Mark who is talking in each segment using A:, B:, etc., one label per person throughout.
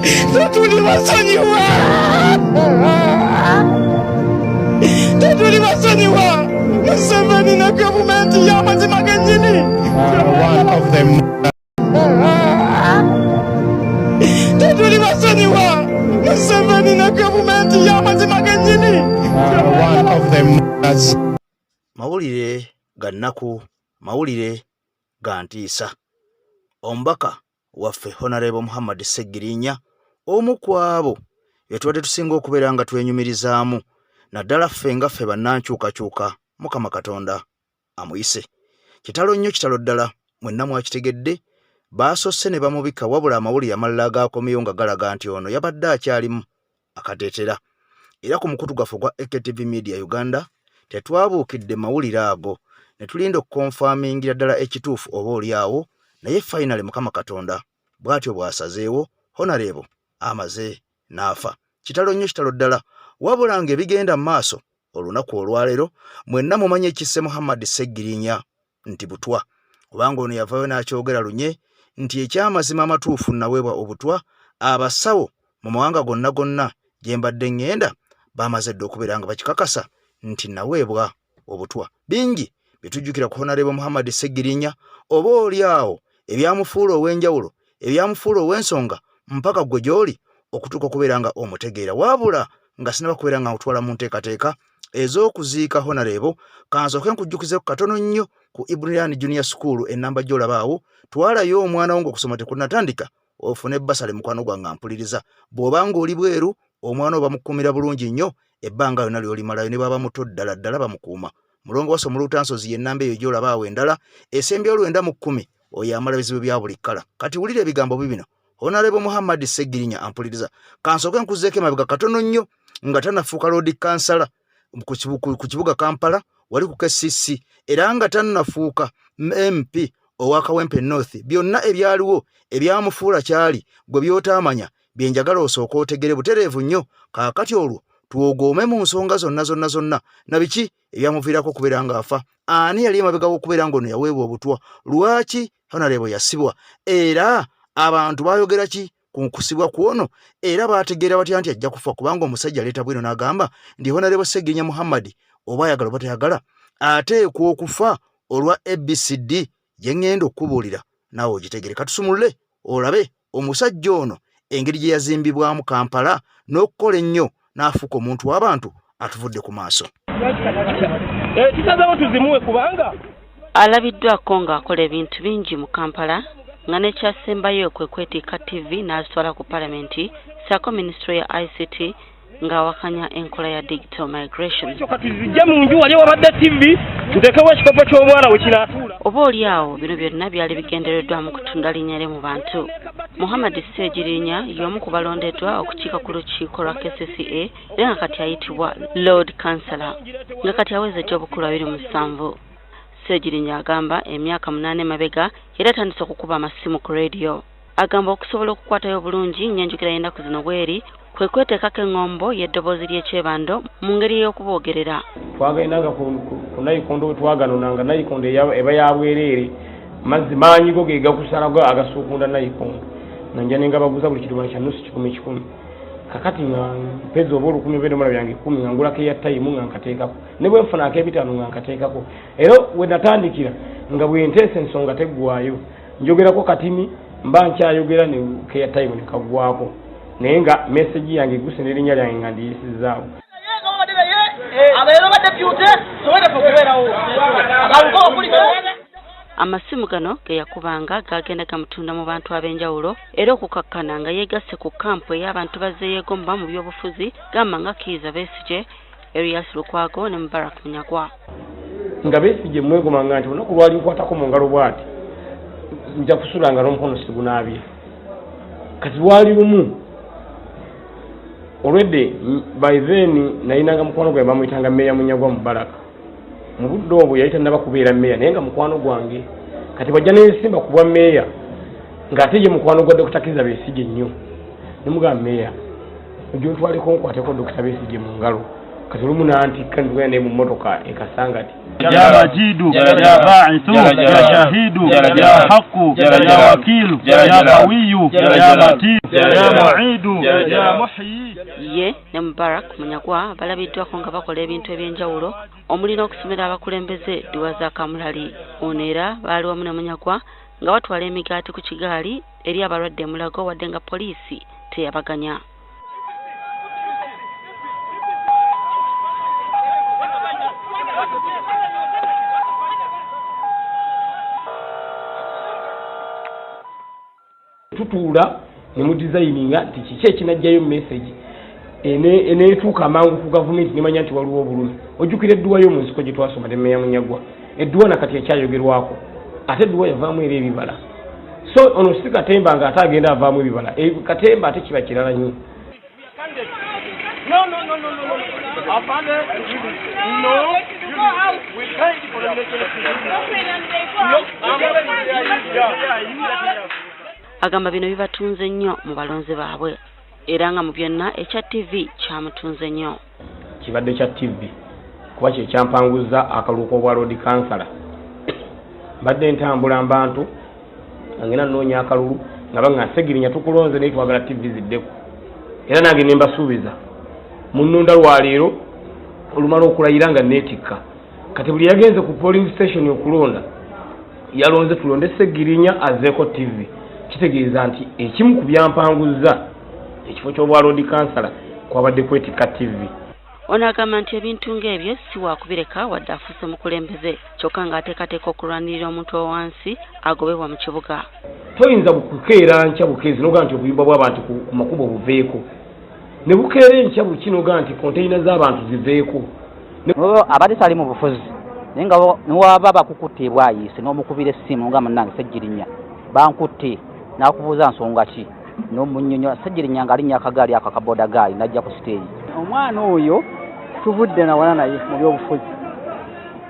A: Tetuli basonyiwa. Tetuli basonyiwa. Museveni na gavumenti y'amazima gennyini.
B: One of them.
A: Tetuli basonyiwa. Museveni na gavumenti y'amazima gennyini.
B: One of them.
C: Mawulire ga nnaku, mawulire ga ntiisa. Omubaka waffe Honorable Muhammad Sseggirinya omu ku abo bye tubadde tusinga okubeera nga twenyumirizaamu naddala ffe nga ffe bannankyukakyuka Mukama Katonda amuyise. Kitalo nnyo kitalo ddala mwenna mwakitegedde baasosse ne bamubika wabula amawulire amalala agaakomyeyo nga galaga nti ono yabadde akyalimu akateetera. Era ku mukutu gwaffe gwa AKTV Media Uganda tetwabuukidde mawulire ago ne tulinda okukonfamingira ddala ekituufu oba oliawo naye finally Mukama Katonda bw'atyo bw'asazeewo Honorable amaze n'afa. Kitalo nnyo kitalo ddala wabula ng'ebigenda mu maaso olunaku olwaleero mwenna mumanye ekisse Muhammad Sseggirinya nti butwa kubanga ono yavaayo n'akyogera lunye nti ekyamazima amatuufu naweebwa obutwa abasawo mu mawanga gonna gonna gye mbadde ngenda baamaze dda okubeera nga bakikakasa nti naweebwa obutwa. Bingi bitujjukira ku Honorable Muhammad Sseggirinya oba oliawo ebyamufuula ow'enjawulo ebyamufuula ow'ensonga mpaka gwe gy'oli okutuuka okubeera nga omutegeera wabula nga sinaba kubeera nga nkutwala mu nteekateeka ez'okuziika Honorable kansooke nkujjukize ku katono nnyo ku Ibrahim Junior School ennamba gy'olabaawo twalayo omwana wo ng'okusoma tekunnatandika ofune ebbasale mukwano gwange mpuliriza bw'oba ng'oli bweru omwana obamukuumira bulungi nnyo ebbanga lyonna ly'olimalayo ne baba muto ddala ddala bamukuuma mulongo wasa mu Lutansozi y'ennamba eyo gy'olabaawo endala esembya 910 oyo amala bizibu bya buli kkala. Kati wulira ebigambo bibino Honorable Muhammad Sseggirinya ampuliriza kansooke nkuzeeko emabega katono nnyo nga tannafuuka Lord Kansala ku kibuga Kampala wali ku KCC era nga tannafuuka MP owa Kawempe North byonna ebyaliwo ebyamufuula kyali gwe by'otaamanya byenjagala osooka otegere butereevu nnyo kaakati olwo tuogoome mu nsonga zonna na biki ebyamuviirako okubeera ng'afa. Ani yali emabega w'okubeera ng'ono yaweebwa obutwa? Lwaki Honorable yasibwa? Era abantu baayogera ki ku kusibwa kw'ono? Era baategeera batya nti ajja kufa kubanga omusajja aleeta bwino n'agamba ndi Honorable Sseggirinya Muhammad oba ayagala oba tayagala ateekwa okufa olwa ABCD gye ngenda okubuulira naawe ogitegere. Katusumulule olabe omusajja ono engeri gye yazimbibwamu Kampala n'okukola ennyo n'afuuka omuntu w'abantu atuvudde ku maaso.
D: Alabiddwako ng'akola ebintu bingi mu Kampala nga nekyasembayo kwe kwetika TV n'azitwala ku Palamenti ssaako Ministry ya ICT ng'awakanya enkola ya digital migration. Oba oliawo bino byonna byali bigendereddwa mu kutunda linnya lye mu bantu. Muhammad Sseggirinya y'omu ku balondeddwa okukiika ku lukiiko lwa KCCA era nga kati ayitibwa Lord Kansala nga kati aweza egy'obukulu 27. Sseggirinya agamba emyaka 8 mabega era atandise okukuba amasimu ku radio. Agamba okusobola okukwatayo bulungi nnyanjukira y'ennaku zino bweri kwe kweteekako eŋŋombo y'eddoboozi ly'ekyebando mu ngeri y'okuboogerera.
E: Twagendanga ku nayikondo we twaganonanga nayikondo eba ya bwereere mazzi maanyi go ge gakusalago agasuukunda nayikondo nga nja ne ngabaguza buli kidomola kya nusu 10 kakati nga mpezi oba 10 ebidomola byange 10 nga ngulako eya tayimu nga nkateekako ne bwe nfuna ak'ebitaano nga nkateekako era we natandikira nga bwe nteesa ensonga teggwaayo njogerako katimi mba nkyayogera ne keya tayimu ne kaggwako naye nga meseji yange guse n'erinnya lyange nga ndiyisizaawo.
D: Amasimu gano ge yakubanga gagenda gamutunda mu bantu ab'enjawulo era okukakkana nga yeegasse ku kampu ey'abantu bazeeyegomba mu by'obufuzi gamba nga Kizza Besigye, Erias Lukwago ne Mubarak Munyagwa.
E: Nga Besigye mwegomanga nti olunaku lwali nkwatako mu ngalo bw'ati nja kusulanga n'omukono sigunaabye. Kati lwali lumu olwedde by then nayinanga mukwano gwe bamuyitanga Meya Munyagwa Mubarak. Mu budde obwo yayita naba kubeera meya naye nga mukwano gwange kati wajja neesimba ku bwa meya ng'ate ye mukwano gwa Dr. Kizza Besigye nnyo nemugamba meya ojja ontwaleko nkwateko Dr. Besigye mu ngalo kati olumu nantikka ntugenda ne mu mmotoka ekasangati
F: ya majidu ya ba'ithu ya shahidu ya haqqu ya wakilu ya qawiyu ya matin ya mu'idu ya muhyi.
D: Ye ne Mubarak Munyagwa balabiddwako nga bakola ebintu ebyenjawulo omuli n'okusomera abakulembeze dduwa za Kamulali. Ono era baali wamu ne Munyagwa nga batwala emigaati ku kigaali eri abalwadde Mulago wadde nga poliisi teyabaganya.
E: Tutuula ne mu designinga nti kiki ekinajjayo message eneetuuka amangu ku gavumenti nemanya nti waliwo obulumi. Ojjukira edduwa y'omu nsiko gye twasoma ne Meya Munyagwa, edduwa nakati ekyayogerwako ate edduwa yavaamu era ebibala. So ono si Katemba nga ate agenda avaamu ebibala, Katemba ate kiba kirala nnyo.
D: Agamba bino bibatunze nnyo mu balonzi baabwe era nga mu byonna ekya TV kyamutunze nnyo.
E: Kibadde kya TV kuba kye kyampanguza akaluuko obwa road councillor. Mbadde ntambula mbantu ngena nnoonya akalulu nga banga Segirinya tukulonze naye twagala TV ziddeko era nange ne mbasuubiza mu nnunda lwaleero olumala okulayira nga neetikka kati buli yagenze ku polling station okulonda yalonze tulonde Segirinya azeeko TV. Kitegeeza nti ekimu ku byampanguza ekifo ky'obwa road councillor kwabadde kwetikka TV.
D: Ono agamba nti ebintu ng'ebyo si wakubireka wadde afuuse mukulembeze kyokka ng'ateekateeka okulwanirira omuntu owansi agobebwa mu kibuga.
E: Toyinza bukukeera nkya bukeezi noga nti obuyumba bw'abantu ku makubo buveeko ne bukeera enkya buki noga nti konteyina z'abantu ziveeko.
G: Abadde tali mu bufuzi naye nga niwaba bakukutte bwayise n'omukubira essimu nga munnange Segirinya bankutte n'akubuuza nsonga ki n'omunnyonnyola Segirinya nga alinnya akagaali ako akaboda gaali n'ajja ku siteeyi.
H: Omwana oyo tuvudde nawala naye mu by'obufuzi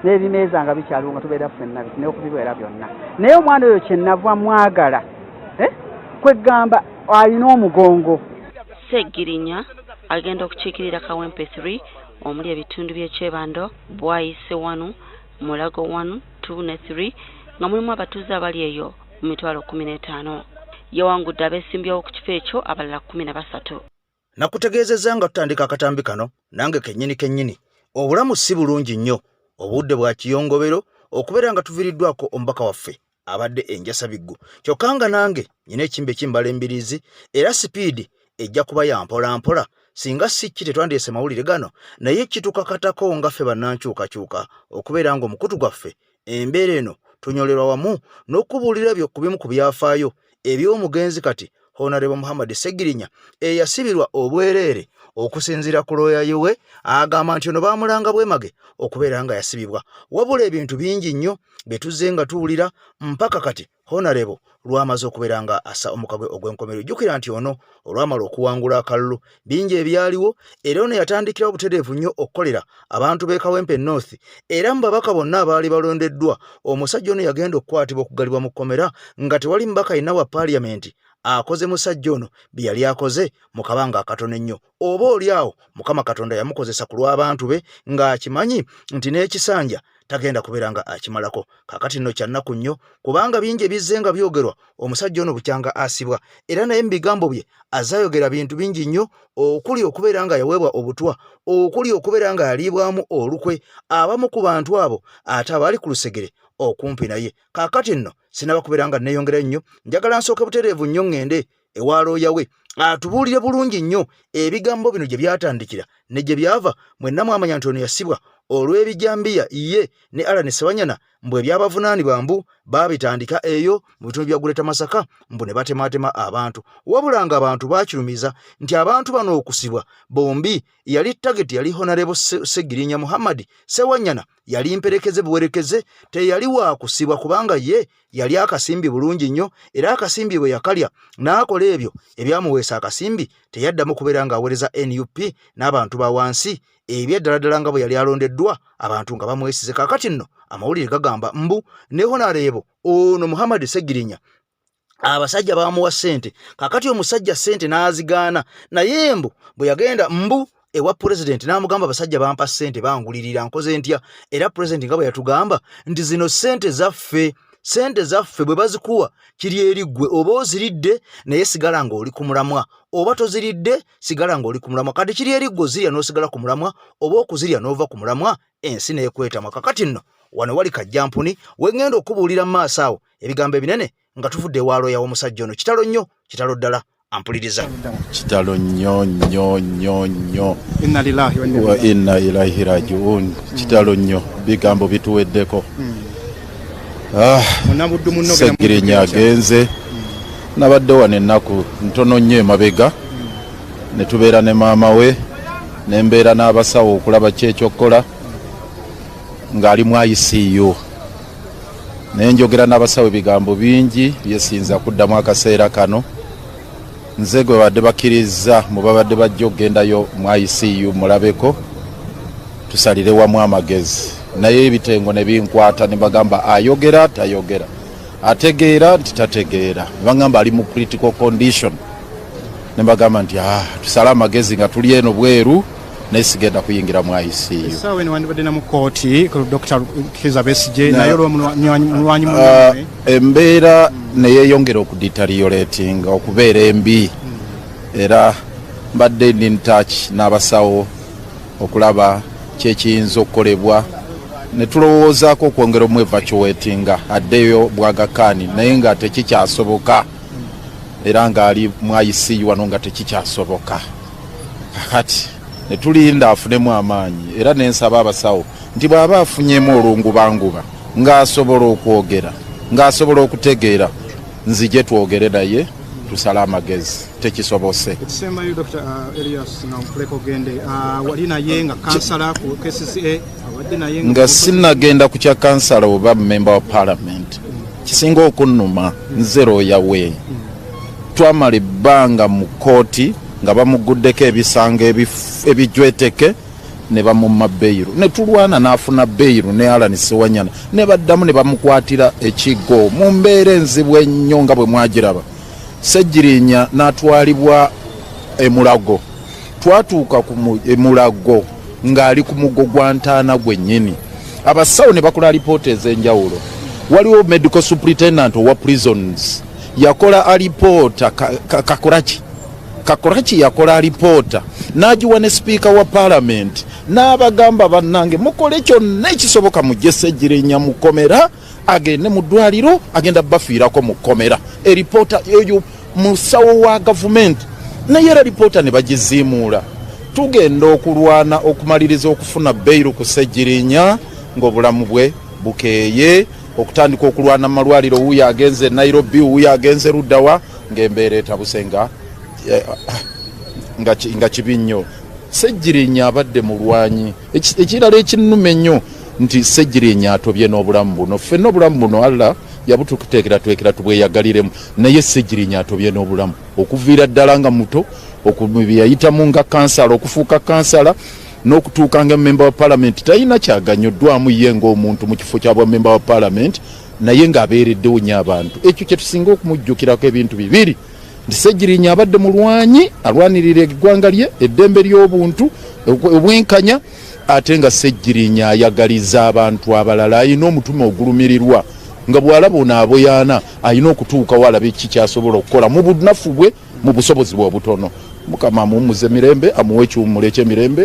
H: n'ebimeeza nga bikyaliwo nga tubeera ffenna n'okubibeera byonna naye omwana oyo kyenava mwagala kwegamba alina omugongo.
D: Segirinya agenda okukiikirira Kawempe 3 omuli ebitundu by'ekyebando Bwayise 1 Mulago 1 2 ne 3 nga mulimu abatuuze abali eyo mu mitwalo 15. Yawangudde abeesimbyewo ku kifo ekyo abalala 13.
C: Nakutegeezezza nga tutandika akatambi kano nange kennyini obulamu si bulungi nnyo obudde bwa kiyongobero okubeera nga tuviiriddwako omubaka waffe abadde enjasa biggu kyokka nga nange nyina ekimbe kimbala embiriizi era sipiidi ejja kuba ya mpola singa si ki tetwandiise mawulire gano naye kitukakatako nga ffe bannankyukakyuka okubeera nga omukutu gwaffe embeera eno tunyolerwa wamu n'okubuulira by'okubimu ku byafaayo eby'omugenzi kati Honorable Muhammad Segirinya eyasibirwa obwereere okusinziira ku looya we agamba nti ono baamulanga bwemage okubeera nga yasibibwa wabula ebintu bingi nnyo bye tuzze nga tuwulira mpaka kati Honorable lwamaze okubeera nga assa omukagwe ogw'enkomerero. Jjukira nti ono olwamala okuwangula akalulu bingi ebyaliwo era ono yatandikira obutereevu nnyo okukolera abantu b'e Kawempe North era mu babaka bonna abaali balondeddwa omusajja ono yagenda okukwatibwa okugalibwa mu kkomera nga tewali mbaka yenna wa paaliyamenti akoze musajja ono bye yali akoze mu kabanga akatono ennyo oba oli awo Mukama Katonda yamukozesa ku lw'abantu be ng'akimanyi nti n'ekisanja tagenda kubeera nga akimalako. Kakati nno kya nnaku nnyo kubanga bingi ebizze nga byogerwa omusajja ono bukyanga asibwa era naye mu bigambo bye azayogera bintu bingi nnyo okuli okubeera nga yaweebwa obutwa okuli okubeera nga yaliibwamu olukwe abamu ku bantu abo ate abaali ku lusegere okumpi naye. Kakati nno sinaba kubeera nga neeyongera nnyo njagala nsooke butereevu nnyo ŋŋende ewa looya we atubuulire bulungi nnyo ebigambo bino gye byatandikira ne gye byava. Mwenna mwamanya nti ono yasibwa olw'ebijambiya ye ne Alan Sewanyana mbwe ebyabavunaanibwa mbu baabitandika eyo mu bitundu bya Guleta Masaka mbu ne batematema abantu wabula nga abantu baakirumiza nti abantu bano okusibwa bombi yali tageti yali Honorable Segirinya Muhammad Sewanyana yali mperekeze buwerekeze teyali wa kusibwa kubanga ye yali akasimbi bulungi nnyo era akasimbi bwe yakalya n'akola ebyo ebyamuweesa akasimbi teyaddamu kubeera nga aweereza NUP n'abantu ba wansi ebyeddala nga bwe yali alondeddwa abantu nga bamwesize. Kakati nno amawulire gagamba mbu ne Honorable ono Muhammad Segirinya abasajja bamuwa ssente kakati omusajja ssente n'azigaana naye mbu bwe yagenda mbu ewa president n'amugamba basajja bampa ssente bangulirira nkoze ntya era president nga bwe yatugamba nti zino ssente zaffe bwe bazikuwa kiri eri ggwe oba oziridde naye sigala ng'oli ku mulamwa oba toziridde sigala ng'oli ku mulamwa kati kiri eri ggwe ozirya n'osigala ku mulamwa oba okuzirya n'ova ku mulamwa ensi n'ekwetamwa kakati nno wano wali kajjampuni wengenda okubuulira mu maaso awo ebigambo ebinene nga tuvudde ewaalo yawo omusajja ono kitalo nnyo kitalo ddala ampuliriza
B: kitalo nnyo wa inna ilaihi rajiun kitalo nnyo bigambo bituweddeko Seggirinya agenze nabadde wano ennaku ntono nnyo emabega ne tubeera ne maama we ne mbeera n'abasawo okulaba ki ekyokkola ng'ali mu ICU naye njogera n'abasawo ebigambo bingi byesinza kuddamu akaseera kano nze gwe badde bakkiriza mu babadde bajja okugendayo mu ICU mulabeko tusalire wamu amagezi naye ebitengo ne binkwata ne bagamba ayogera tayogera ategeera nti tategeera ne bagamba ali mu critical condition ne bagamba nti tusale amagezi nga tuli eno bweru naye sigenda kuyingira mu ICU.
A: Sawa ni wandibadde na mu kooti ku Dr. Kizza Besigye naye olw'omulwanyi munne
B: embeera ne yeeyongera okudetériorating okubeera embi era mbadde in touch n'abasawo okulaba kyekiyinza okukolebwa ne tulowoozaako okwongera omwevacuatinga addeyo bwagakaani naye nga tekikyasoboka era ng'ali mu ICU wano nga tekikyasoboka kakati ne tulinda afunemu amaanyi era nensaba abasawo nti bw'aba afunyemu olungubanguba ng'asobola okwogera ng'asobola okutegeera nzije twogere naye tusale amagezi tekisobose
A: ekisembayo Dr. Elias Namuleka ogende wali naye nga kansala ku KCCA awadde naye
B: nga sinnagenda ku kya kansala oba member wa parliament kisinga okunnuma nze looya we twamala ebbanga mu kooti nga bamuguddeko ebisango ebijweteke ne bamumma beiru ne tulwana n'afuna beiru ne Alan Sewanyana ne baddamu ne bamukwatira ekigo mu mbeera enzibu ennyo nga bwe mwagiraba Seggirinya n'atwalibwa emulago twatuuka ku emulago ng'ali ku mugo gwa Ntaana gwennyini abasawo ne bakola alipoota ez'enjawulo waliwo medical superintendent owa prisons yakola alipoota Kakoraki yakola alipoota n'agiwa ne speaker wa parliament n'abagamba bannange mukole kyonna ekisoboka mujje Seggirinya mukomera agende mu ddwaliro agenda bafiirako mu kkomera eripoota eyo musawo wa gavumenti naye era alipoota ne bagiziimuula tugenda okulwana okumaliriza okufuna beiru ku Seggirinya ng'obulamu bwe bukeeye okutandika okulwana mu malwaliro wuuyo agenze Nairobi wuuyo agenze Ruddawa ng'embeera etabuse nga kibi nnyo Seggirinya abadde mulwanyi ekirala ekinnuma ennyo nti Seggirinya atobye n'obulamu buno ffenna obulamu buno Allah yabututeekera tubweyagaliremu naye Seggirinya atobye n'obulamu okuviira ddala nga muto okubiyayitamu nga kansala okufuuka kansala n'okutuuka nga member wa parliament talina kyaganyoddwamu ye ng'omuntu mu kifo kyabwa member wa parliament naye ng'abeereddewo nnyo abantu ekyo kye tusinga okumujjukirako ebintu bibiri nti Seggirinya abadde mulwanyi alwanirira eggwanga lye eddembe ly'obuntu obwenkanya ate nga Seggirinya ayagaliza abantu abalala ayina omutima ogulumirirwa nga bw'alaba onaaboyaana ayina okutuukawo alabe kikyasobola okukola mu bunafu bwe mu busobozi bwe obutono Mukama amuwummuze emirembe amuwe ekiwummulo eky'emirembe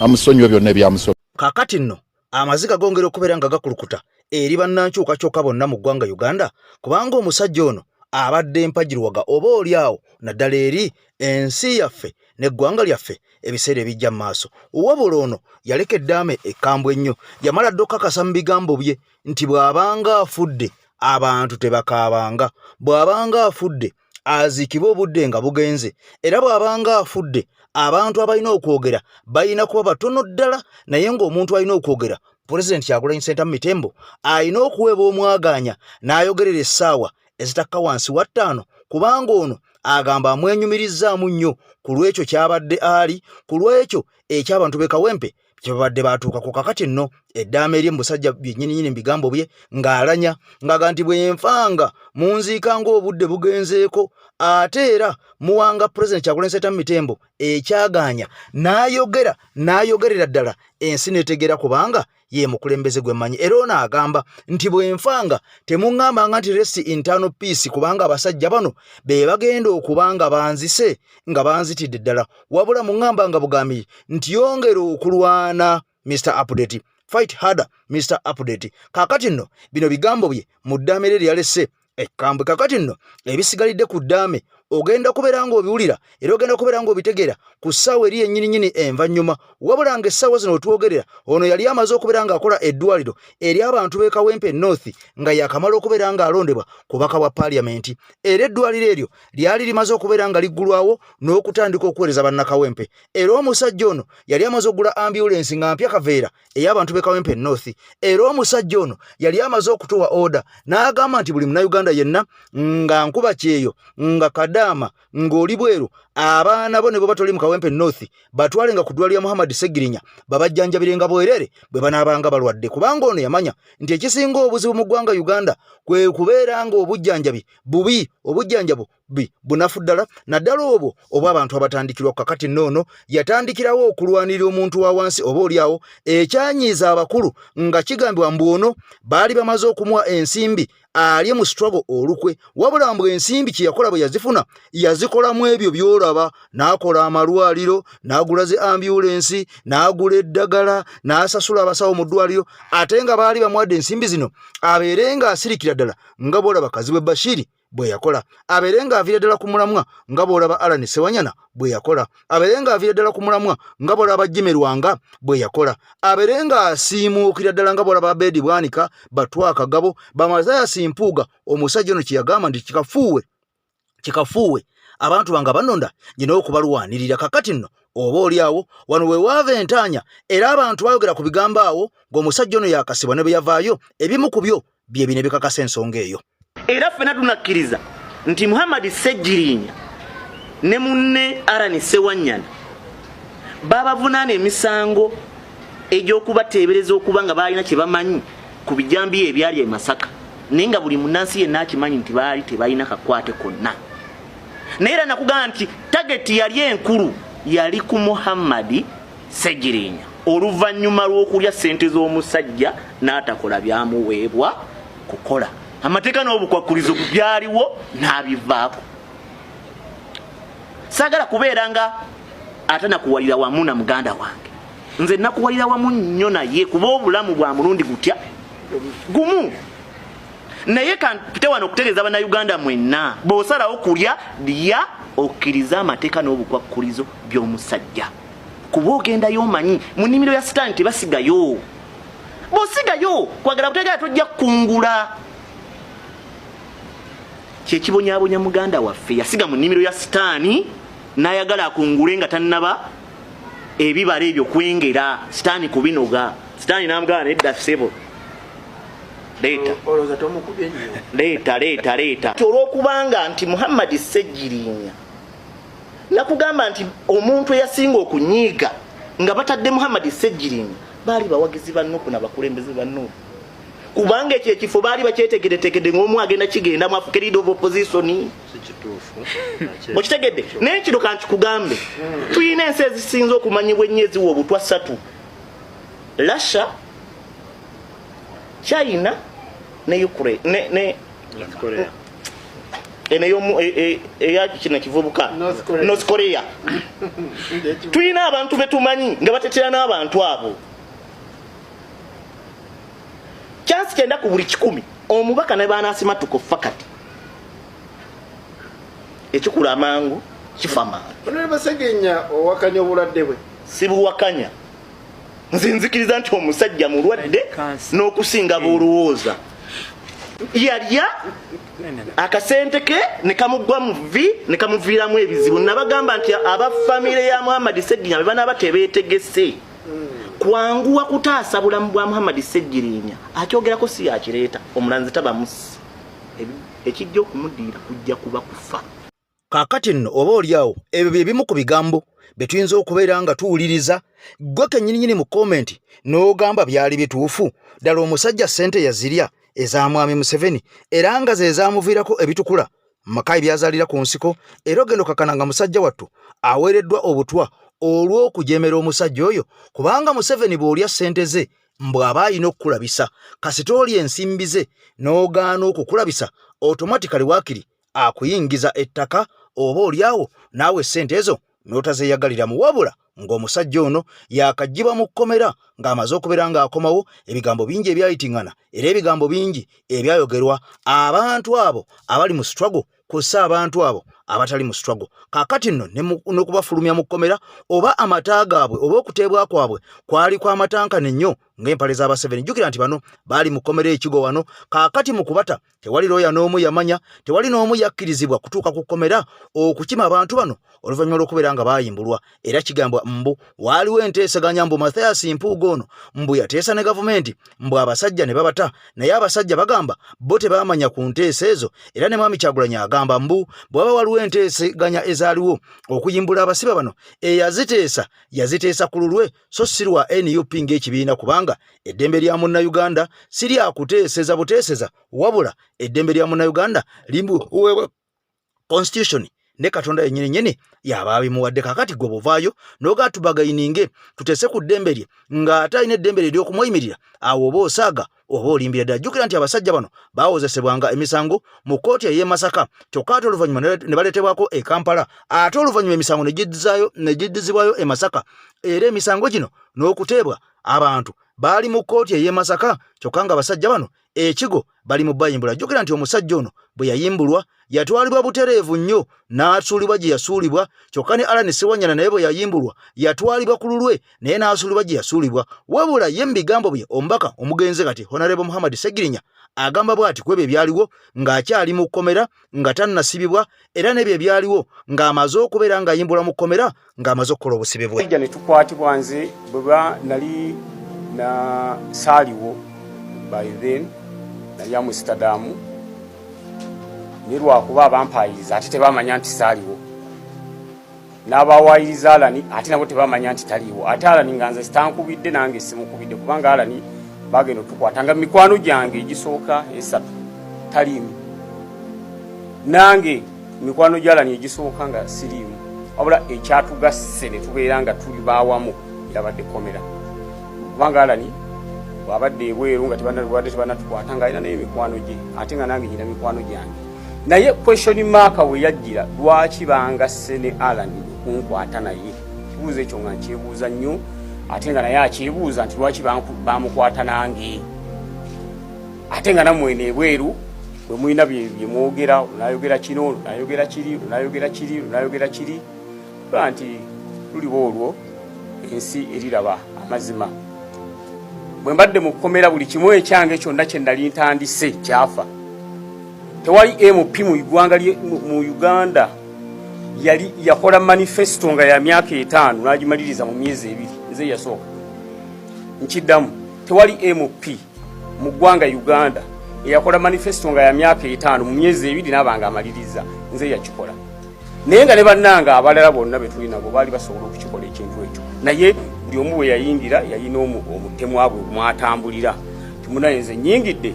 B: amusonyiwe byonna ebyamusonyiwa
C: kaakati nno amaziga gongera okubeera nga gakulukuta eri bannankyukakyuka bonna mu ggwanga Uganda kubanga omusajja ono abadde mpagirwaga oba oli awo naddala eri ensi yaffe n'eggwanga lyaffe ebiseera ebijja mu maaso wabula ono yaleka eddaame ekkambwe ennyo yamala dde okakasa mu bigambo bye nti bw'abanga afudde abantu tebakaabanga bw'abanga afudde aziikibwe obudde nga bugenze era bw'abanga afudde abantu abalina okwogera balina kuba batono ddala naye ng'omuntu alina okwogera Pulezidenti Kyagulanyi Ssentamu Mitembo alina okuweebwa omwagaanya n'ayogerera essaawa ezitakka wansi wa 5 kubanga ono agamba amwenyumirizzaamu nnyo ku lw'ekyo kyabadde ali ku lw'ekyo eky'abantu b'e Kawempe kyebadde batuukako kakati nno eddaama eri musajja byennyininyini bigambo bye ng'alanya ng'aga nti bwe nfanga munziika ng'obudde bugenzeeko ate era muwanga President Kyagulanyi Ssentamu Mitembo ekyaganya n'ayogerera ddala ensi netegeera kubanga ye mukulembeze gwe mmanyi era ono agamba nti bwe nfanga temuŋŋambanga nti rest internal peace kubanga abasajja bano be bagenda okubanga banzise nga banzitidde ddala wabula muŋŋambanga bugambi nti yongera okulwana Mr. Update fight harder Mr. Update kakati nno bino bigambo bye mu ddaame lye lyalese ekambwe kakati nno ebisigalidde ku ddaame ogenda kubeera ng'obiwulira era ogenda kubeera ng'obitegeera ku ssaawa eri ennyininyini envannyuma wabula ng'essaawa zino otwogerera ono yali amaze okubeera ng'akola eddwaliro eri abantu b'e Kawempe North nga yakamala okubeera ng'alondebwa ku baka bwa paaliyamenti era eddwaliro eryo lyali limaze okubeera nga liggulwawo n'okutandika okuweereza bannakawempe era omusajja ono yali amaze okugula ambulensi nga mpya kaveera ey'abantu b'e Kawempe North era omusajja ono yali amaze okutuwa oda n'agamba nti buli munnayuganda yenna nga nkuba kyeyo nga kadama ng'oli bweru abaana bo ne bo batoli mu Kawempe North batwale nga ku ddwaliro lya Muhammad Ssegirinya babajjanjabirenga bwerere bwe banaabanga balwadde kubanga ono yamanya nti ekisinga obuzibu mu ggwanga Uganda kwe kubeera nga obujjanjabi bubi obujjanjabo bunafu ddala naddala obwo oba abantu abatandikirwa ku kakati noono yatandikirawo okulwanirira omuntu wa wansi oba oliawo ekyanyiiza abakulu nga kigambibwa mbu ono baali bamaze okumuwa ensimbi ali mu struggle olukwe wabula mbu ensimbi kye yakola bwe yazifuna yazikolamu ebyo byolaba n'akola amalwaliro n'agula zi ambulensi n'agula eddagala n'asasula abasawo mu ddwaliro ate nga baali bamuwadde ensimbi zino abeere nga asirikira ddala nga bw'olaba Kazibu Bashiri bwe yakola abeere nga aviira ddala ku mulamwa nga bw'olaba Alani Sewanyana bwe yakola abeere nga aviira ddala ku mulamwa nga bw'olaba Jimmy Lwanga bwe yakola abeere nga asiimuukira ddala nga bw'olaba Abedi Bwanika Batwaka Gabo Bamazaya Simpuuga omusajja ono kye yagamba nti kikafuuwe abantu banga banonda nyina okubalwanirira kakati nno oba oliawo wano we waava entaanya era abantu bayogera ku bigambo awo ng'omusajja ono yakasibwa ne bwe yavaayo ebimu ku byo bye bine bikakasa ensonga eyo
I: era ffena tunakkiriza nti Muhammad Ssegirinya ne munne Alani Sewanyana babavunaana emisango egy'okubateebereza okuba nga baalina kye bamanyi ku bijambiya ebyali e Masaka naye nga buli munnansi yenna akimanyi nti baali tebalina kakwate konna naye era nakugamba nti tageti yali enkulu yali ku Muhammad Ssegirinya oluvannyuma lw'okulya ssente z'omusajja n'atakola byamuweebwa kukola amateeka n'obukwakkulizo byaliwo n'abivaako saagala kubeera nga ate nakuwalira wamu na muganda wange nze nakuwalira wamu nnyo naye kuba obulamu bwa mulundi gutya gumu naye kampite wano okutegeeza bannayuganda mwenna bw'osalawo kulya lya okkiriza amateeka n'obukwakkulizo by'omusajja kuba ogendayo omanyi mu nnimiro ya sitaani tebasigayo bw'osigayo kwagala kutegeera tojja kukungula kyekibonyaabonya muganda waffe yasiga mu nnimiro ya sitaani n'ayagala akungule nga tannaba ebibala ebyo kwengera sitaani kubinoga sitaani n'amugamba nedda ssebo leeta olw'okubanga nti Muhammad Ssegirinya nakugamba nti omuntu eyasinga okunyiiga nga batadde Muhammad Ssegirinya baali bawagizi bannuku n'abakulembeze bannuku kubanga ekyo ekifo baali bakyetegeretegedde ng'omu agenda kigenda mu Africa Leader of Opposition okitegedde naye kino kankikugambe tulina ensi ezisinze okumanyibwa ennyezi w'obutwa 3 Russia China ne Ukraine ne Korea eya kino kivubuka North Korea tulina abantu betumanyi nga batetera n'abantu abo chance kyenda ku buli 10 omubaka ne baanasima tukofa kati ekikula amangu kifama
J: ono Ssegirinya owakanya obulwadde bwe
I: si buwakanya nzinzikiriza nti omusajja mulwadde n'okusinga b'olowooza yalya akasente ke ne kamugwa mu vi ne kamuviiramu ebizibu nabagamba nti abafamire ya Muhammad Ssegirinya be banaaba tebeetegese kwanguwa kutaasa bulamu bwa Muhammad Ssegirinya akyogerako si yakireeta omulanzi tabamusi ekijja okumudiira kujja kuba kufa
C: Kaakati nno oba oliawo ebyo bye bimu ku bigambo bye tuyinza okubeera nga tuwuliriza gwe kennyininyini mu komenti n'ogamba byali bituufu. Ddala omusajja ssente yazirya eza mwami Museveni era nga ze zaamuviirako ebitukula maka ebyazaalira ku nsiko, era ogenda okakana nga musajja wattu aweereddwa obutwa olw'okujemera omusajja oyo, kubanga Museveni bw'olya ssente ze mbw'aba alina okukulabisa. Kasita oli ensimbi ze n'ogaana okukulabisa, automatically waakiri akuyingiza ettaka, oba oliawo naawe ssente ezo n'otazeeyagalira mu wabula ng'omusajja ono yakaggyibwa mu kkomera ng'amaze okubeera ng'akomawo. Ebigambo bingi ebyayitingana era ebigambo bingi ebyayogerwa abantu abo abali mu struggle kussa abantu abo abatali mu struggle. Kaakati nno n'okubafulumya mu kkomera oba amata gaabwe oba okuteebwa kwabwe kwali kwa matankane nnyo ng'empale z'Abaseveni. Jjukira nti bano baali mu kkomera ekigo wano. Kaakati mu kubata tewali looya n'omu yamanya, tewali n'omu yakkirizibwa kutuuka ku kkomera okukima abantu bano oluvannyuma lw'okubeera nga baayimbulwa. Era kigambwa mbu waaliwo enteesaganya mbu Mathias Mpuuga ono mbu yateesa ne gavumenti mbu abasajja ne babata, naye abasajja bagamba bo tebaamanya ku nteesa ezo. Era ne Mwami Kyagulanyi agamba mbu bw'aba waliwo enteesaganya ezaaliwo okuyimbula abasibe bano yaziteesa ku lulwe so si lwa NUP ng'ekibiina, kubanga eddembe lya Munnayuganda si lya kuteeseza buteeseza, wabula eddembe lya Munnayuganda limbuweebwa constitution ne Katonda yennyini yaba abimuwadde. Kaakati gwe buvaayo n'ogatubagayininge tutese ku ddembe lye ng'ate alina eddembe lye ly'okumuyimirira, awo oba osaaga oba olimbira ddala. Jjukira nti abasajja bano baawozesebwanga emisango mu kkooti ey'e Masaka, kyokka ate oluvannyuma ne baleetebwako e Kampala, ate oluvannyuma emisango ne giddizibwayo e Masaka. Era emisango gino n'okuteebwa abantu baali mu kkooti ey'e Masaka, kyokka nga abasajja bano ekigo bali mu bayimbula. Jjukira nti omusajja ono bwe yayimbulwa yatwalibwa butereevu nnyo n'asuulibwa gye yasuulibwa, kyokka ne Allan Ssewanyana naye bwe yayimbulwa yatwalibwa ku lulwe naye n'asuulibwa gye yasuulibwa. Wabula ye mu bigambo bye omubaka omugenzi kati Honorable Muhammad Sseggirinya agamba bw'ati ku ebyo ebyaliwo ng'akyali mu kkomera nga tannasibibwa, era n'ebyo ebyaliwo ng'amaze okubeera ng'ayimbulwa mu kkomera ng'amaze okukola obusibe bwe.
E: Ne tukwatibwa nze bwe nali na saaliwo by then nali Amsterdam, ne lwakuba abampayiriza ate tebamanya nti saaliwo, n'abawayiriza Allan ate nabo tebamanya nti taliiwo. Ate Allan nga nze sitankubidde nange simukubidde, kubanga Allan bagenda tukwatanga mikwano gyange egisooka esatu taliimu, nange mikwano gya Allan egisooka nga siriimu, wabula ekyatugasse ne tubeera nga tuli baawamu yabadde komera, kubanga Allan bw'abadde ebweru nga tebanatukwata nga alina naye mikwano gye, ate nga nange nyina mikwano gyange. Naye question mark we yajjira lwaki bangasse ne Allan kunkwata naye, kibuuzo ekyo nga nkyebuuza nnyo, ate nga naye akyebuuza nti lwaki bamukwata nange, ate nga nammwe nebweru bwe mulina bye mwogera, onayogera kino onayogera kiri onayogera kiri onayogera kiri, kuba nti luliwo olwo ensi eriraba amazima. Bwe mbadde mu kkomera buli kimu ekyange kyonna kye nali ntandise kyafa. Tewali MP mu Uganda yali yakola manifesto nga ya myaka 5 n'agimaliriza mu myezi 2 nze yasooka. Nkiddamu, tewali MP mu ggwanga Uganda eyakola manifesto nga ya myaka 5 mu myezi 2 n'abanga amaliriza nze yakikola. Naye nga ne bannanga abalala bonna be tuli nabo baali basobola okukikola ekintu ekyo, naye buli omu bwe yayingira yalina omutemu abwe mwatambulira. Timunaye nze nnyingidde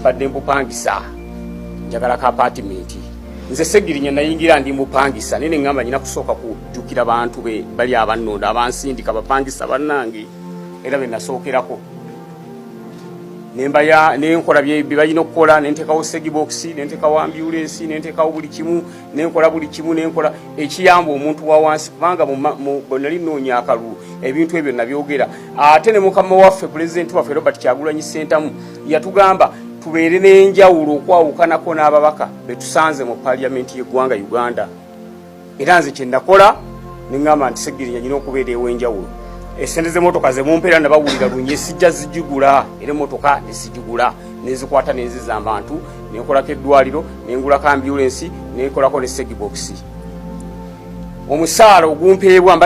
E: mbadde mpupangisa, njagala ka apartment. Nze Sseggirinya nayingira ndi mupangisa, nene ngamba nyina kusooka kujjukira bantu bali abannonda abansindika bapangisa bannange era be nasookerako. Nenkola bye balina okukola, nentekawo segibox, nentekawo ambulance, nentekawo buli kimu, nenkola buli kimu, nenkola ekiyamba omuntu wa wansi, kubanga nali nnoonya akalulu ebintu ebyo nabyogera. Ate ne mukama waffe President waffe Robert Kyagulanyi Ssentamu yatugamba tubeere n'enjawulo okwawukanako n'ababaka betusanze mu parliament y'eggwanga Uganda. Era nze kye nakola ne ngamba nti Sseggirinya nyina okubeera ew'enjawulo. Esente z'emmotoka ze mumpeera ne bawulira lunye sijja zijigula, era emmotoka ne zijigula ne zikwata ne nzizamba abantu, ne nkolako eddwaliro, ne ngulako ambulance, ne nkolako ne segibox. Omusaala ogumpeebwa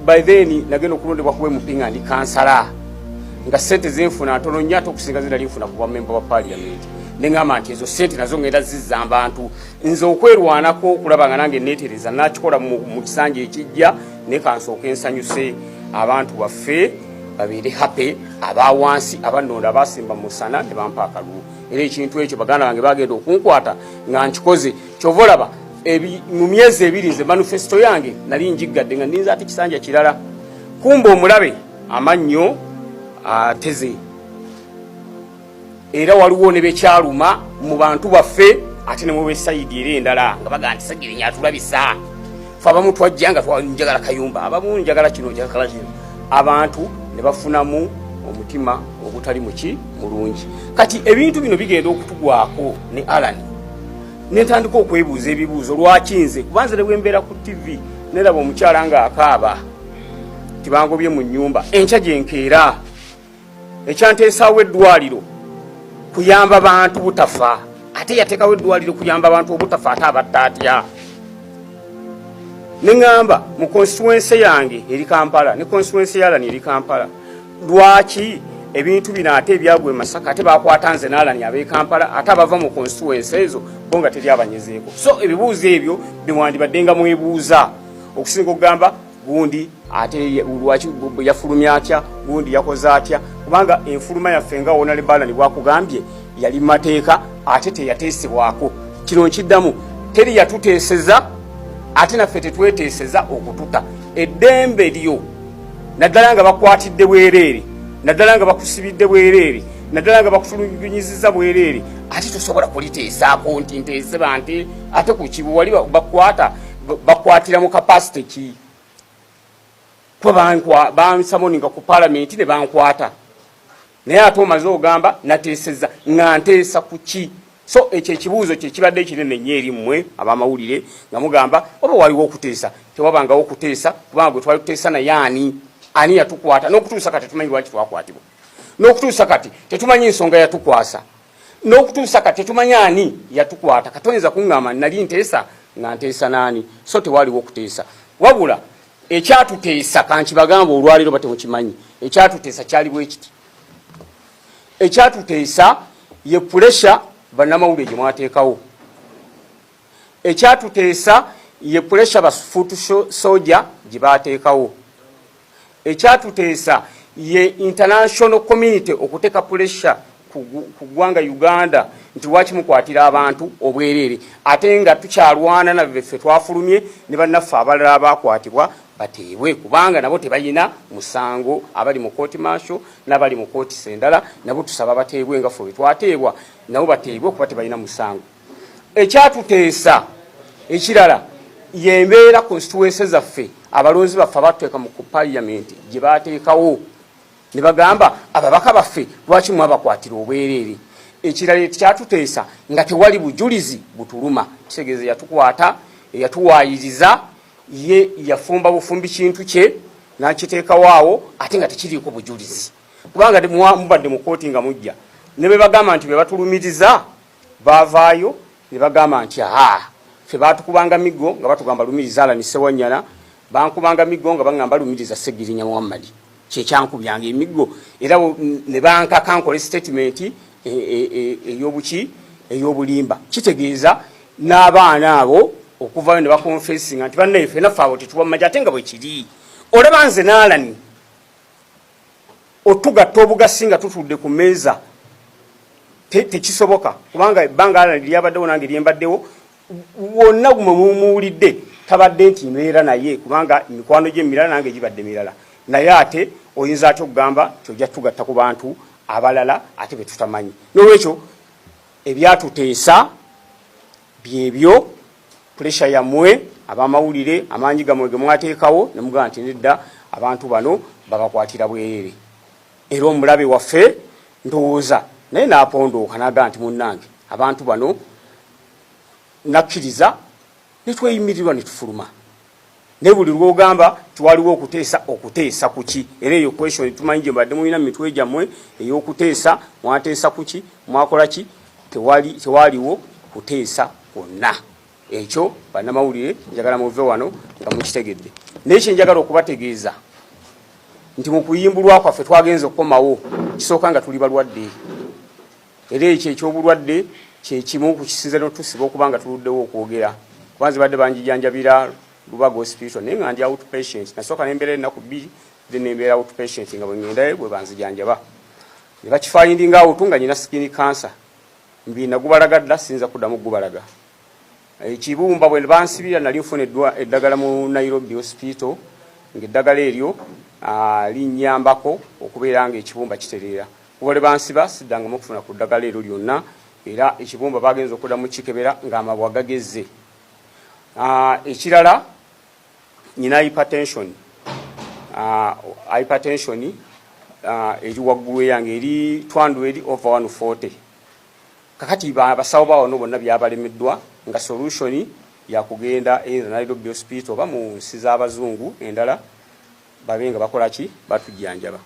E: by then nagenda okulondebwa kuba mupinga ndi kansala nga sente zenfuna ntono nnyo ate okusinga ze nali nfuna kuba member wa parliament. neŋŋamba nti ezo ssente nazo ngenda zizza abantu nze okwerwanako okulaba nga nange neetereza nakikola mu kisanja ekijja ne kansooka ensanyuse abantu baffe babeere happy abawansi abannonda abasimba mu musana ne bampa akalulu era ekintu ekyo baganda bange bagenda okunkwata nga nkikoze kyova olaba mu myezi ebiri nze manifesto yange nali njiggadde nga ndinza ate kisanja kirala kumba omulabe amannyo ateze era waliwo ne bekyaluma mu bantu baffe ate ne mu besayidi era endala nga baga nti Ssegirinya atulabisa fe abamu twajja nga njagala Kayumba abamu njagala kino njagala kino abantu ne bafunamu omutima ogutali muki mulungi kati ebintu bino bigenda okutugwako ne Alan nentandika okwebuuza ebibuuzo lwaki nze kubanze ne bwembeera ku TV neraba omukyala nga akaaba tibangobye mu nnyumba enkya gyenkeera ekyanteesaawo eddwaliro kuyamba abantu butafa ate yateekawo eddwaliro kuyamba abantu obutafa ate abatta atya neŋŋamba mu constituency yange eri Kampala ne constituency ya Alan eri Kampala lwaki ebintu bino ate ebyagwe Masaka ate bakwata nze n'Alan ab'e Kampala ate abava mu constituency ezo bo nga teri abanyezeeko so ebibuuzo ebyo bimwandibadde nga mwebuuza okusinga okugamba gundi ate lwaki yafulumya atya gundi yakoze atya kubanga enfuluma yaffe nga wona Alan bwakugambye yali mateeka ate teyateesebwako kino nkiddamu teri yatuteeseza ate naffe tetweteeseza okututa eddembe lyo naddala nga bakwatidde bwereere naddala nga bakusibidde bwereere naddala nga bakutulugunyizizza bwereere ate tosobola kuliteesaako nti nteese bante ate ku kibu wali bakwatira mu kapasite ki kuba bansamoninga ku palamenti ne bankwata naye ate omaze ogamba nateeseza nga nteesa ku ki so ekyo ekibuuzo kye kibadde kinene nnyo eri mmwe abamawulire nga mugamba oba waliwo okuteesa tewabangawo okuteesa kubanga gwe twali tuteesa naye ani yatukwata n'okutuusa kati tetumanyi lwaki twakwatibwa n'okutuusa kati tetumanyi ensonga yatukwasa n'okutuusa kati tetumanyi ani yatukwata katoyinza kuŋŋamba nali nteesa nga nteesa naani so tewaliwo okuteesa wabula ekyatuteesa kankibagamba olwaliro batemukimanyi ekyatuteesa kyali bwe kiti ekyatuteesa ye puresha bannamawulire gye mwateekawo ekyatuteesa ye puresha bafuutu soja gye baateekawo ekyatuteesa ye international community okuteeka puresha ku ggwanga Uganda nti lwaki mukwatira abantu obwereere ate nga tukyalwana naffe twafulumye ne bannaffe abalala abakwatibwa bateebwe kubanga nabo tebalina musango abali mu kooti maasho n'abali mu kooti sendala nabo tusaba bateebwe nga ffe twateebwa nabo bateebwe kuba tebalina musango ekyatuteesa ekirala yembeera constituency zaffe abalonzi baffe abatuteeka mu parliament gye baateekawo ne bagamba ababaka baffe lwaki mwabakwatira obwereere ekirala kyatuteesa nga tewali bujulizi butuluma kitegeeza yatukwata yatuwaayiriza ye yafumba bufumbi kintu kye nakiteekawaawo ate nga tekiriiko bujulizi kubanga mubadde mu kooti nga mujja ne be bagamba nti be batulumiriza baavaayo ne bagamba nti ffe baatukubanga miggo nga batugamba lumiriza Alan Ssewanyana bankubanga miggo nga baŋŋamba lumiriza Ssegirinya Muhammad kyekyankubyanga emiggo era ne bankaka nkole statement ey'obuki ey'obulimba kitegeeza n'abaana abo okuvayo ne bakonfesinga nti bannaye ffe naffe abo tetuba mu magye ate nga bwe kiri olaba nze n'Alan otugatta obugasi nga tutudde ku mmeeza tekisoboka kubanga ebbanga Alan lyabaddewo nange lyembaddewo wonna gumwe mumuwulidde tabadde nti mbeera naye kubanga emikwano gye emirala nange gibadde mirala naye ate oyinza atya okugamba tyojja tugatta ku bantu abalala ate be tutamanyi n'olwekyo ebyatuteesa byebyo puresha yammwe abamawulire amaanyi gamwe ge mwateekawo ne mugamba nti nedda abantu bano babakwatira bwereere era omulabe waffe ndowooza naye n'apondooka n'agamba nti munnange abantu bano nakkiriza ne tweyimirirwa ne tufuluma naye buli lwogamba tiwaliwo okuteesa ku ki era eyo question tumanyi gye mbadde mulina mu mitwe gyammwe ey'okuteesa mwateesa ku ki mwakola ki tewaliwo kuteesa kwonna ekyo bannamawulire njagala muve wano nga mukitegedde naye kyenjagala okubategeeza nti mu kuyimbulwa kwaffe twagenza okukomawo kisooka nga tuli balwadde era ekyo ekyobulwadde kyekimu ku kisinze n'otusiba okubanga tuluddewo okwogera kubanze badde banjijanjabira Lubaga hospital naye nga ndi outpatient nasooka nembeera ennaku 2 then nembeera outpatient nga bwe ngenda bwe banzijanjaba ne bakifindinga out nga nyina skin cancer mbina gubalagadda sinza kuddamu gubalaga ekibumba bwe bansibira nali nfunira eddagala mu Nairobi hospital ng'eddagala eryo linnyambako okubeera nga ekibumba kitereera kubale bansiba siddanga mu kufuna ku ddagala eryo lyonna era ekibumba bagenza okuddamu kikebera ng'amabwa gagezze ekirala nyina hypertension eri waggulu yange eri 200/140 kakati basawo bawo no bonna byabalemeddwa nga solution ya kugenda Nairobi hospital ba mu nsi z'abazungu endala babenga bakola ki batujjanjaba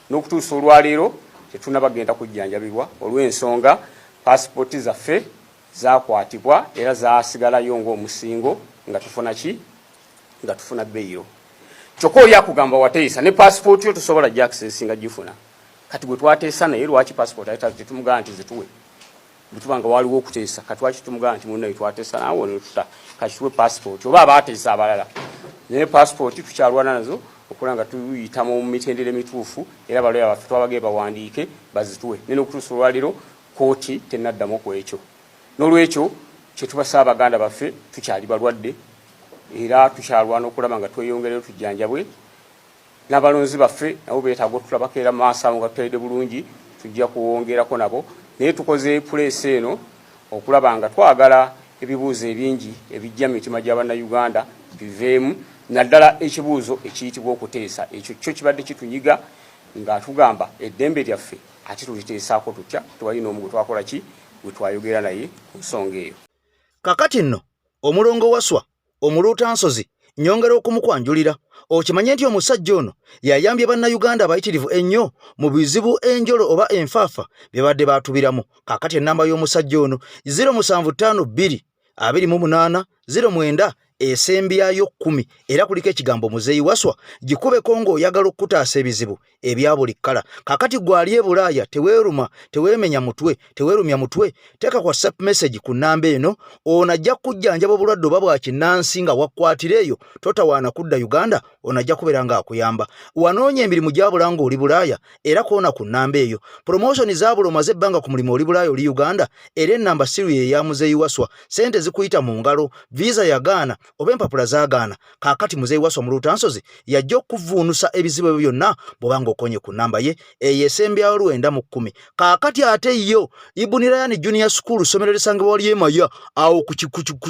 E: n'okutuusa olwaleero tetuna bagenda kujjanjabibwa olw'ensonga passport zaffe zakwatibwa era zaasigalayo ng'omusingo nga tufuna ki nga tufuna bbeeyo kyokka oli akugamba wateesa ne passport yo tusobola access nga gifuna kati bwe twateesa naye lwaki passport tetumugamba nti zituwe butubanga waliwo okuteesa kati waki tumugamba nti munnaye twateesa naawe netuta kati tuwe passport oba abaateesa abalala naye passport tukyalwana nazo okulanga tuyita mu mitendera emituufu era baloya baffe twabagee bawandiike bazituwe naye n'okutuusa olwaliro kooti tennaddamu ku ekyo n'olwekyo kyetubasa abaganda baffe tukyali balwadde era tukyalwana okulaba nga tweyongereyo tujjanjabwe n'abalonzi baffe nabo beetaaga otulabako era maaso abo nga tutayidde bulungi tujja kuwongerako nabo naye tukoze puleesi eno okulaba nga twagala ebibuuzo ebingi ebijja mu mitima gy'abannayuganda biveemu naddala ekibuuzo ekiyitibwa okuteesa ekyo kyo kibadde kitunyiga nga tugamba eddembe lyaffe ate tuliteesaako tutya tewali n'omu gwe twakola ki gwe twayogera naye ku nsonga eyo
C: kakati nno omulongo waswa omuluutansozi nyongera okumukwanjulira okimanye nti omusajja ono yayambye bannayuganda abayitirivu ennyo mu bizibu enjolo oba enfaafa bye badde baatubiramu kakati ennamba y'omusajja ono 0752 28 09 esembyayo 10 era kuliko ekigambo muzeeyi waswa gikubeko ng'oyagala okutaasa ebizibu ebya buli kkala kakati gwali e Bulaaya teweeruma teweemenya mutwe teweerumya mutwe teeka ku WhatsApp message ku nnamba eno ono ajja kujjanjaba obulwadde oba bwa kinnansi nga wakkwatira eyo totawaana kudda Uganda ono ajja kubeera nga akuyamba wanoonya emirimu gyabula ng'oli Bulaaya era koona ku nnamba eyo promotion zaabula omaze ebbanga ku mulimu oli Bulaaya oli Uganda era ennamba siru ye ya muzeeyi waswa sente zikuyita mu ngalo visa yagaana oba empapula zaagaana kaakati muzeeyi waswa mu luutansozi yajja okuvuunusa ebizibu ebyo byonna bw'obanga okonye ku nnamba ye eyo esembyayo 910 kaakati ate yo Ibunirayani Junior School ssomero lisangibwa wali Emaya awo ku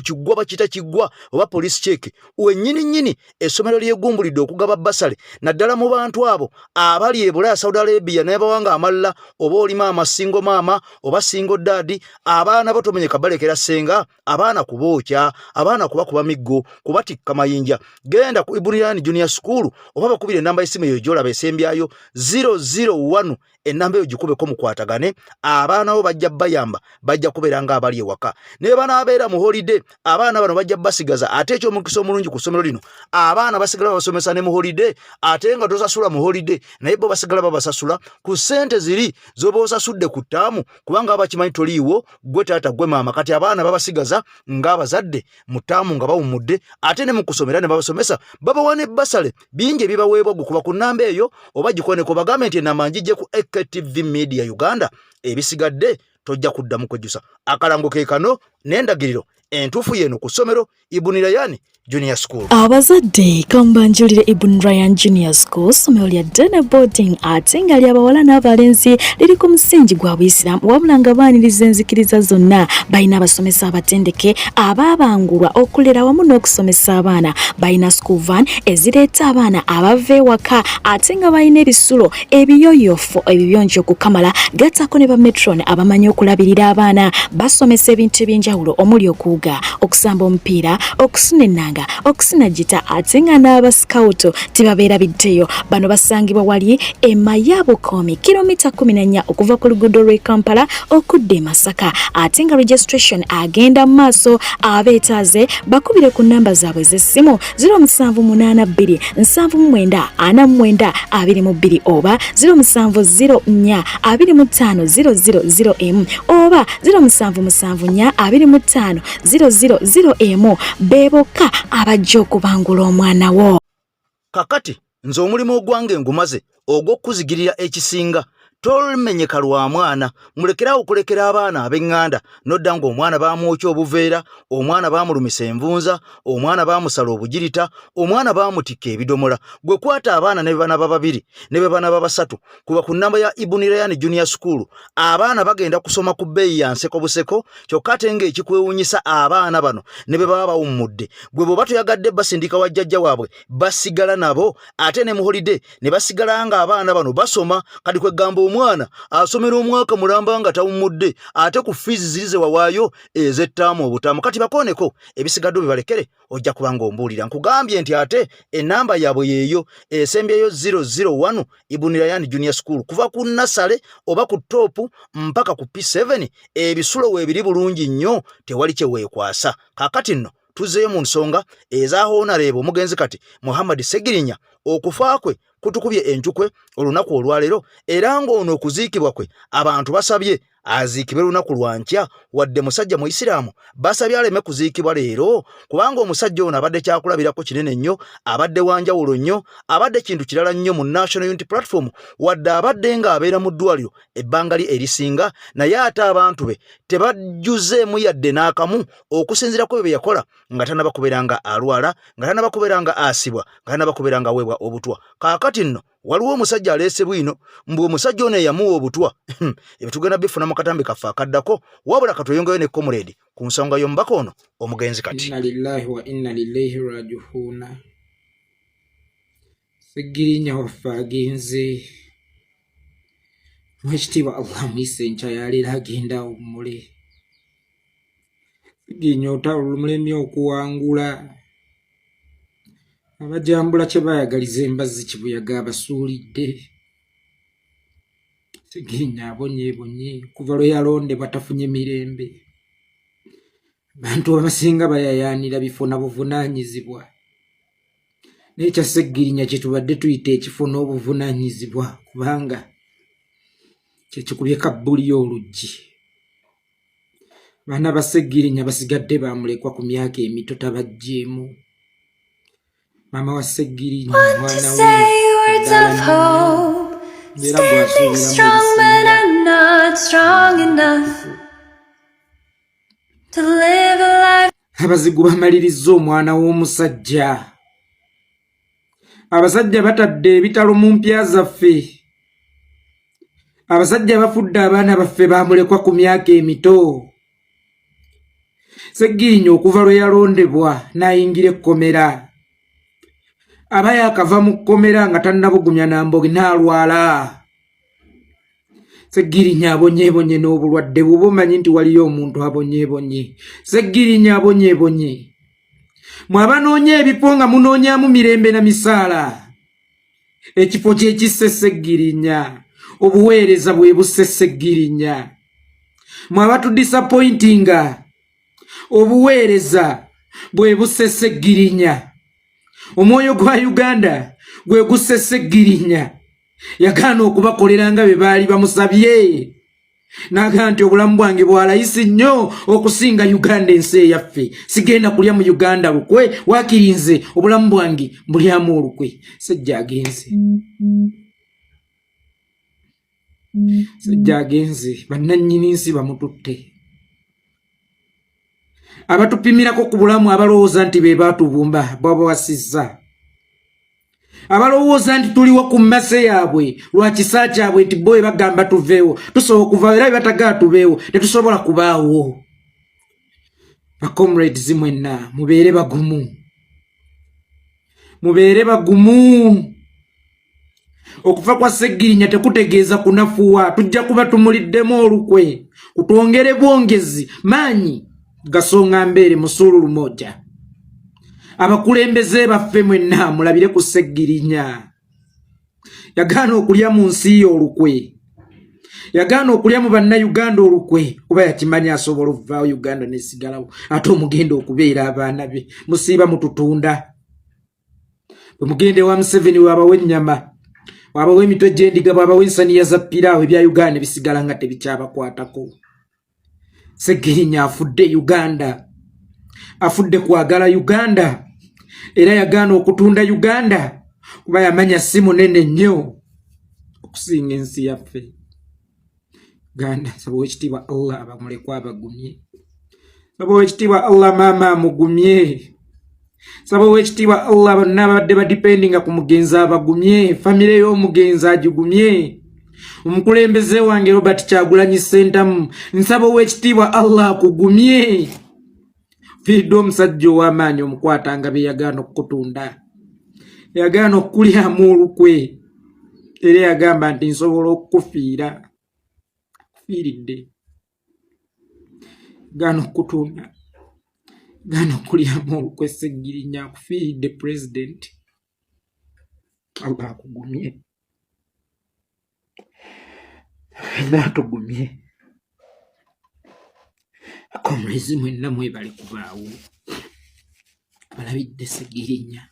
C: kiggwa bakiyita kiggwa oba police check wennyini essomero lyegumbulidde okugaba basale naddala mu bantu abo abali e Bulaaya Saudi Arabia n'abawanga amalala oba oli maama singo maama oba singo daddy abaana batomenyeka balekera ssenga abaana kubookya abaana kubakuba miggo kubatikka mayinja genda ku Ibunirayani Junior School oba bakubire ennamba y'essimu eyo gy'olaba esembyayo 001 ennamba eyo gikubeko mukwatagane abaana bo bajja bayamba bajja kubeera nga abali ewaka ne banaabeera mu holiday abaana bano bajja basigaza ate eky'omukisa omulungi ku ssomero lino abaana basigala babasomesa ne mu holiday ate nga tosasula mu holiday naye bo basigala babasasula ku ssente ziri zoba osasudde ku ttaamu kubanga bakimanyi toliiwo gwe taata gwe maama kati abaana babasigaza ng'abazadde mu ttaamu nga bawummudde ate ne mu kusomera ne babasomesa babawa ne basale bingi ebibaweebwa gukuba ku nnamba eyo oba gikoneko bagambe nti ennamba njijje ku AKTV Media Uganda ebisigadde tojja kuddamu kwejjusa akalango ke kano n'endagiriro entuufu yeno ku ssomero Ibunirayani Junior School.
K: Abazadde kambanjulire Ibunirayani Junior School ssomero lya Dene Boarding ate nga ly'abawala n'abalenzi liri ku musingi gwa Buyisiraamu wabula nga baaniriza enzikiriza zonna balina abasomesa abatendeke abaabangulwa okulera wamu n'okusomesa abaana balina school van ezireeta abaana abava ewaka ate nga balina ebisulo ebiyoyofu ebibiyonjo okukamala gattako ne bametron abamanyi okulabirira abaana basomesa ebintu eby'enjawulo omuli okuwuga okusamba omupiira okusuna ennanga wabulanga okusina gita ate nga n'aba scout tebabeera biddeyo. Bano basangibwa wali e Mayabukomi kilomita 14 okuva ku luguudo lw'e Kampala okudda e Masaka. Ate nga registration agenda maaso abeetaaze bakubire ku namba zaabwe z'essimu 0782 79 49 oba 0704 25 oba 0774 25 beboka abajja okubangula omwana wo.
C: Kakati nze omulimu ogwange ngumaze ogw'okuzigirira ekisinga tolmenyeka lwa mwana. Mulekerawo okulekera abaana ab'eŋŋanda nodda ng'omwana baamwokya obuveera, omwana baamulumisa envunza, omwana baamusala obugirita, omwana baamutikka ebidomola. Gwe kwata abaana ne bana babiri ne bana babasatu kuba ku nnamba ya Ibn Rayyan Junior School. Abaana bagenda kusoma ku bbeeyi ya nseko buseko, kyokka ate ng'ekikwewuunyisa abaana bano ne be baba bawummudde. Gwe bw'oba toyagadde basindika wa jjajja waabwe basigala nabo ate ne mu holiday ne basigala nga abaana bano basoma. Kati kwegamba omwana asomera omwaka mulamba nga tawummudde ate ku fiizi zirize wawaayo ez'ettaamu obutaamu. Kati bakooneko ebisigadde bibalekere ojja kubanga ombuulira. Nkugambye nti ate ennamba yaabwe yeeyo esembyeyo 001 Ibn Rayyan Junior School kuva ku nasale oba ku toopu mpaka ku P7 ebisulo weebiri bulungi nnyo tewali kye weekwasa. Kaakati nno tuzeeyo mu nsonga eza Honorable omugenzi kati Muhammad Segirinya okufa kwe kutukubye enjukwe olunaku olwaleero era ng'ono okuziikibwa kwe abantu basabye aziikibwe lunaku lwankya wadde musajja mu Isiraamu basabye aleme kuziikibwa leero kubanga omusajja ono abadde kyakulabirako kinene nnyo, abadde wanjawulo nnyo, abadde kintu kirala nnyo mu National Unity Platform wadde abadde nga abeera mu ddwaliro ebbanga erisinga naye ate abantu be tebajjuzeemu yadde n'akamu okusinziira ku bye yakola nga tanabakubera nga alwala, nga tanabakubera nga asibwa, nga tanabakubera nga aweebwa obutwa. Kaakati nno waliwo omusajja aleese bwino mbu omusajja ono eyamuwa obutwa ebitugenda bifuna mu katambi kaffe akaddako wabula katweyongeyo ne comrade ku nsonga y'omubaka ono omugenzi kati.
L: Inna lillahi wa inna ilaihi raji'un. Segirinya waffe agenze mwekitiibwa Allah muyise enkya yaleero agenda awummule. Segirinya olumulemi okuwangula abajambula kye bayagaliza embazzi kibuyaga abasuulidde. Segirinya abonyeebonye kuva lwe yalonde batafunye mirembe. Abantu abasinga bayayaanira bifo na buvunaanyizibwa. N'ekya Segirinya kye tubadde tuyita ekifo n'obuvunaanyizibwa kubanga kye kikubye kabbuli oluggi. Baana ba Segirinya basigadde bamulekwa ku myaka emito tabajjeemu. Mama wa Segirinya mwana abazigu bamaliriza omwana w'omusajja. Abasajja batadde ebitalo mu mpya zaffe. Abasajja bafudde abaana baffe bamulekwa ku myaka emito. Segirinya okuva lwe yalondebwa n'ayingira ekkomera. Aba yakava mu kkomera nga tannabugumya na mbogi n'alwala. Segirinya abonyeebonye n'obulwadde bw'oba omanyi nti waliyo omuntu abonyeebonye. Segirinya abonyeebonye. Mwabanoonya ebifo nga munoonyaamu mirembe na misaala. Ekifo kye kisse Segirinya. Obuweereza bwe busse Segirinya. Mwabatu disappointinga. Obuweereza bwe busse Segirinya. Omwoyo gwa Uganda gwe gusse Segirinya. Yagaana okubakolera nga be baali bamusabye. N'agamba nti obulamu bwange bwalayisi nnyo okusinga Uganda ensi eyaffe. Sigenda kulya mu Uganda lukwe wakirinze obulamu bwange mbulyamu olukwe. Sejja agenze. Sejja agenze bannannyini nsi bamututte. Abatupimirako ku bulamu abalowooza nti be baatubumba babawasizza. Abalowooza nti tuliwo ku mmase yaabwe lwa kisa kyabwe nti boye bagamba tuveewo. Tusobola kuva era batagaa tubeewo tetusobola kubaawo. Comrades mwenna mubeere bagumu. Mubeere bagumu. Okufa kwa Segirinya tekutegeeza kunafuwa. Tujja kuba tumuliddemu olukwe. Kutwongere bwongezi maanyi gasonga mbere musululu moja. abakulembeze baffe mwenna mulabire ku Sseggirinya. Yagaana okulya mu nsi ye olukwe, yagaana okulya mu bannayuganda olukwe, kuba yakimanya asobola okuvaawo Uganda nesigalawo ate omugenda okubeera abaana be. Musiiba mututunda. Bwe mugende wa Museveni wabawe ennyama, wabawe emitwe gy'endiga, bwabawe ensaniya za piraawo, ebya Uganda bisigala nga tebikyabakwatako. Sseggirinya afudde Uganda, afudde kwagala Uganda, era yagaana okutunda Uganda kuba yamanya si munene nnyo okusinga ensi yaffe. Uganda, saba owekitiibwa Allah abamulekwa abagumye, saba owekitiibwa Allah maama amugumye, saba owekitiibwa Allah bonna abadde badipendinga ku mugenzi abagumye, famire y'omugenzi agigumye. Omukulembeze wange Robert Kyagulanyi Ssentamu, nsaba owekitiibwa Allah akugumye. Fiiridde omusajja ow'amaanyi omukwatanga be yagaana okukutunda, yagaana okukulyamu olukwe, era yagamba nti nsobola okukufiira. Fiiridde, gaana okutunda, gaana okulyamu olukwe. Sseggirinya akufiiridde President. Allah akugumye, natugumye. Akomulezi mwenna mwebale kubaawo, abalabidde Sseggirinya,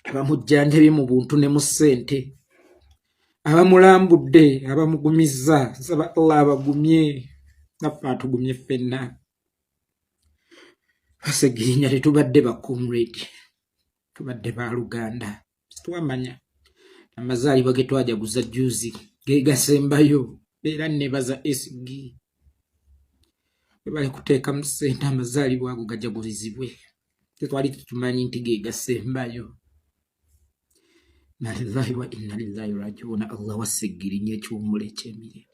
L: abamujjanjabye mu buntu ne mu ssente, abamulambudde, abamugumizza. Nsaba Allah abagumye, naffe atugumye ffenna. Sseggirinya tetubadde ba comrade, tubadde ba Luganda. Twamanya amazaalibwa ge twajaguza juzi ge gasembayo, era nebaza SG bali kuteeka mu ssente amazaalibwa ago gajagulizibwe. Tetwali tumanyi nti ge gasembayo. Inna lillahi wa inna ilaihi raaji'uun. Allah wa Sseggirinya ekiwummula eky'emirembe.